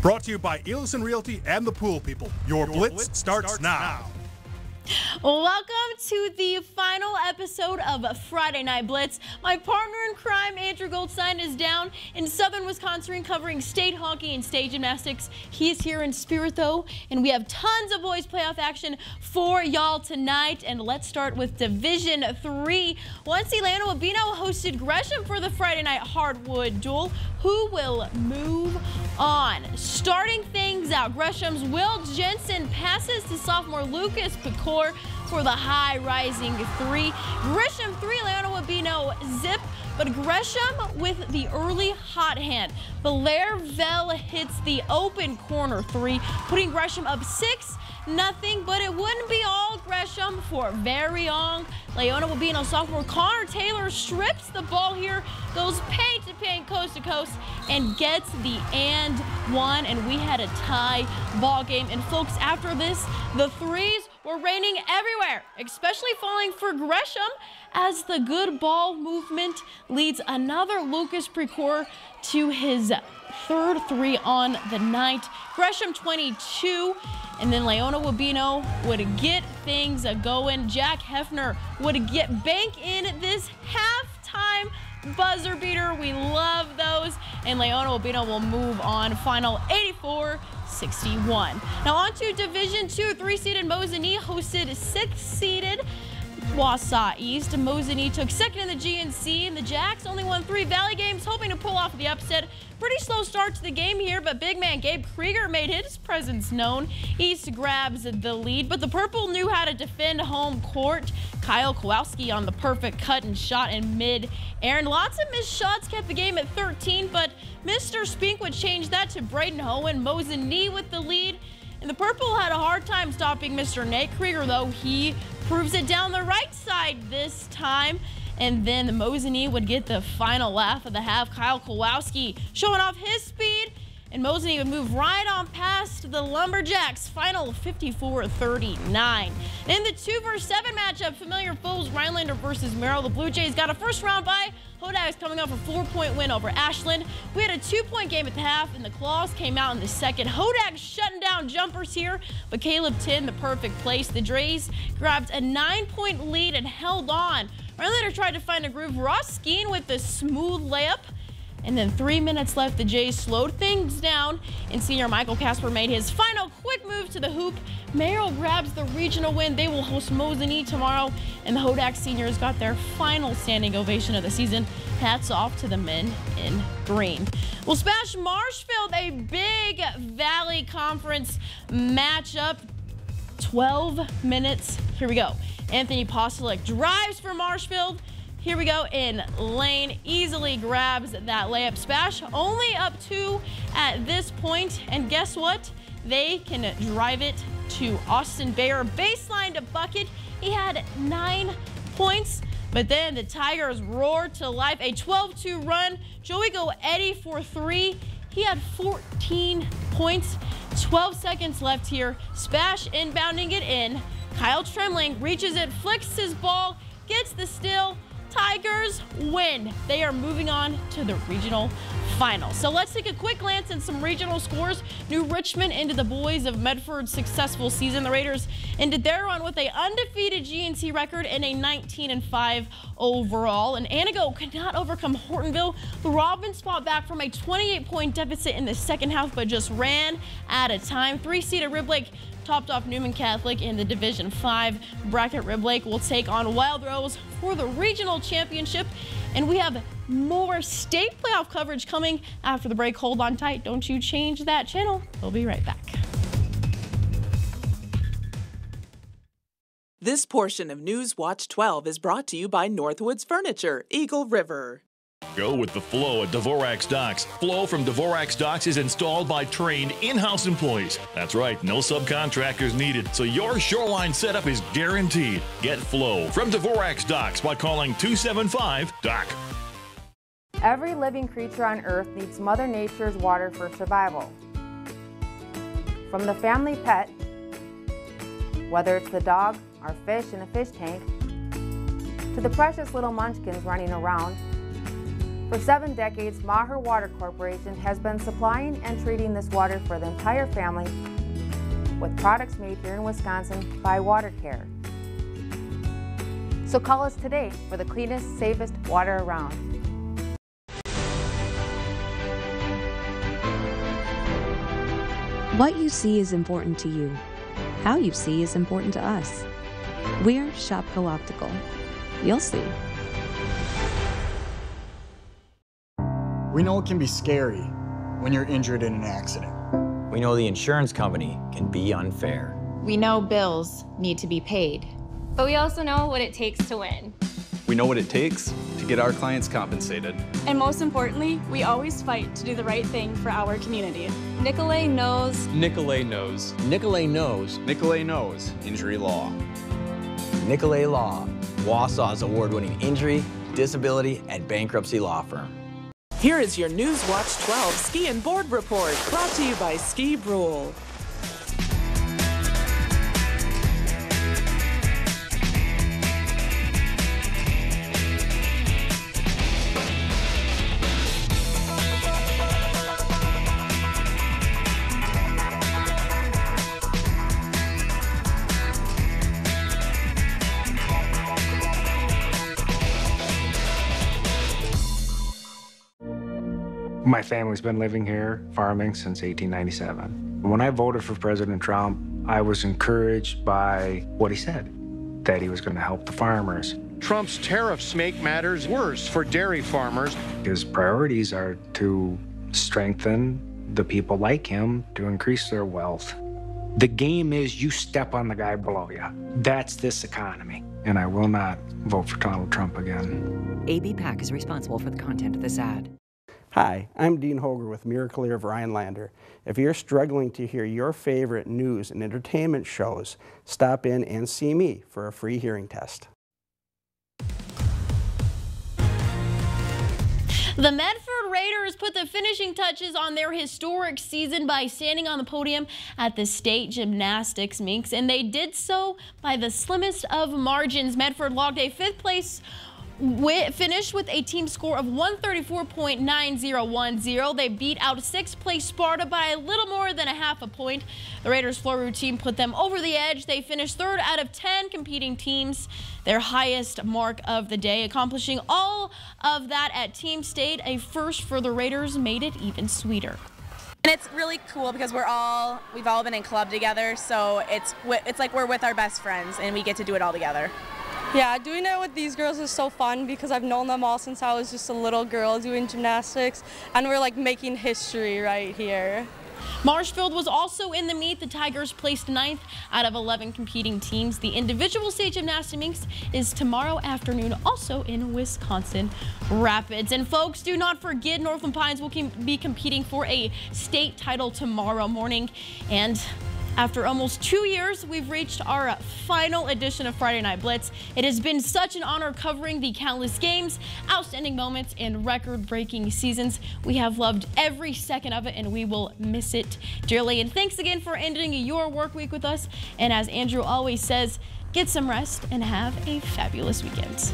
Brought to you by Ellison Realty and the Pool People. Your Blitz starts now. Welcome to the final episode of Friday Night Blitz. My partner in crime, Andrew Goldstein, is down in southern Wisconsin covering state hockey and state gymnastics. He is here in spirit, though, and we have tons of boys playoff action for y'all tonight. And let's start with Division 3. Once Leona Wabino hosted Gresham for the Friday night hardwood duel. Who will move on? Starting things out, Gresham's Will Jensen passes to sophomore Lucas Pecor for the high rising 3. Gresham 3, Leona Wabino zip, but Gresham with the early hot hand. Belair Vell hits the open corner 3, putting Gresham up 6-0, but it wouldn't be all Gresham for very long. Leona Wabino sophomore Connor Taylor strips the ball here, goes paint to paint, coast to coast, and gets the and one, and we had a tie ball game. And folks, after this, the threes were raining everywhere, especially falling for Gresham, as the good ball movement leads another Lucas Precor to his third 3 on the night. Gresham 22, and then Leona Wabino would get things going. Jack Hefner would get bank in this halftime buzzer beater. We love those, and Leona Wabino will move on. Final 84-61. Now on to Division 2. 3-seeded Mosinee hosted 6-seeded Wausau East. Mosinee took second in the GNC, and the Jacks only won 3 Valley games, hoping to pull off the upset. Pretty slow start to the game here, but big man Gabe Krieger made his presence known. East grabs the lead, but the Purple knew how to defend home court. Kyle Kowalski on the perfect cut and shot in mid-air. And lots of missed shots kept the game at 13, but Mr. Spink would change that to Braden Hohen. Mosinee with the lead. And the Purple had a hard time stopping Mr. Nate Krieger, though. He proves it down the right side this time. And then the Mosinee would get the final laugh of the half. Kyle Kowalski showing off his speed, and Mosinee would move right on past the Lumberjacks. Final 54-39. In the 2-7 matchup, familiar foes Rhinelander versus Merrill. The Blue Jays got a first round bye. Hodak's coming off a 4-point win over Ashland. We had a 2-point game at the half, and the Claws came out in the second. Hodak shutting down jumpers here, but Caleb Tin, the perfect place. The Drays grabbed a 9-point lead and held on. Rhinelander tried to find a groove. Ross Skeen with the smooth layup. And then 3 minutes left, the Jays slowed things down, and senior Michael Casper made his final quick move to the hoop. Merrill grabs the regional win. They will host Mosinee tomorrow, and the Hodak seniors got their final standing ovation of the season. Hats off to the men in green. We'll smash Marshfield, a big Valley Conference matchup. 12 minutes. Here we go. Anthony Postolick drives for Marshfield. Here we go in lane, easily grabs that layup. Spash only up 2 at this point, and guess what? They can drive it to Austin Bayer. Baseline to bucket. He had 9 points, but then the Tigers roared to life. A 12-2 run. Joey Goetti for 3. He had 14 points. 12 seconds left here. Spash inbounding it in. Kyle Tremling reaches it, flicks his ball, gets the steal. Tigers win. They are moving on to the regional final. So let's take a quick glance at some regional scores. New Richmond into the boys of Medford's successful season. The Raiders ended their run with an undefeated GNC record and a 19-5 overall. And Anago could not overcome Hortonville. The Robins fought back from a 28-point deficit in the second half, but just ran out of time. 3-seeded Rib Lake topped off Newman Catholic in the Division 5 bracket. Rib Lake will take on Wild Rose for the regional championship. And we have more state playoff coverage coming after the break. Hold on tight. Don't you change that channel. We'll be right back. This portion of News Watch 12 is brought to you by Northwoods Furniture, Eagle River. Go with the flow at Dvorak's Docks. Flow from Dvorak's Docks is installed by trained in-house employees. That's right, no subcontractors needed, so your shoreline setup is guaranteed. Get flow from Dvorak's Docks by calling 275-DOC. Every living creature on Earth needs Mother Nature's water for survival. From the family pet, whether it's the dog, our fish in a fish tank, to the precious little munchkins running around, For 7 decades, Maher Water Corporation has been supplying and treating this water for the entire family with products made here in Wisconsin by Water Care. So call us today for the cleanest, safest water around. What you see is important to you. How you see is important to us. We're Shopko Optical. You'll see. We know it can be scary when you're injured in an accident. We know the insurance company can be unfair. We know bills need to be paid. But we also know what it takes to win. We know what it takes to get our clients compensated. And most importantly, we always fight to do the right thing for our community. Nicolay knows. Nicolay knows. Nicolay knows. Nicolay knows injury law. Nicolay Law, Wausau's award-winning injury, disability, and bankruptcy law firm. Here is your Newswatch 12 Ski and Board Report, brought to you by Ski Brule. My family's been living here, farming, since 1897. When I voted for President Trump, I was encouraged by what he said, that he was going to help the farmers. Trump's tariffs make matters worse for dairy farmers. His priorities are to strengthen the people like him, to increase their wealth. The game is you step on the guy below you. That's this economy. And I will not vote for Donald Trump again. AB PAC is responsible for the content of this ad. Hi, I'm Dean Hoger with Miracle-Ear of Rhinelander. If you're struggling to hear your favorite news and entertainment shows, stop in and see me for a free hearing test. The Medford Raiders put the finishing touches on their historic season by standing on the podium at the state gymnastics meets, and they did so by the slimmest of margins. Medford logged a 5th place finished with a team score of 134.9010. They beat out 6th place Sparta by a little more than a half a point. The Raiders floor routine put them over the edge. They finished 3rd out of 10 competing teams, their highest mark of the day. Accomplishing all of that at Team State, a first for the Raiders, made it even sweeter. And it's really cool because we've all been in club together, so it's like we're with our best friends and we get to do it all together. Yeah, doing it with these girls is so fun because I've known them all since I was just a little girl doing gymnastics, and we're like making history right here. Marshfield was also in the meet. The Tigers placed 9th out of 11 competing teams. The individual state gymnastics meet is tomorrow afternoon, also in Wisconsin Rapids. And folks, do not forget Northland Pines will be competing for a state title tomorrow morning. And after almost 2 years, we've reached our final edition of Friday Night Blitz. It has been such an honor covering the countless games, outstanding moments, and record-breaking seasons. We have loved every second of it, and we will miss it dearly. And thanks again for ending your work week with us. And as Andrew always says, get some rest and have a fabulous weekend.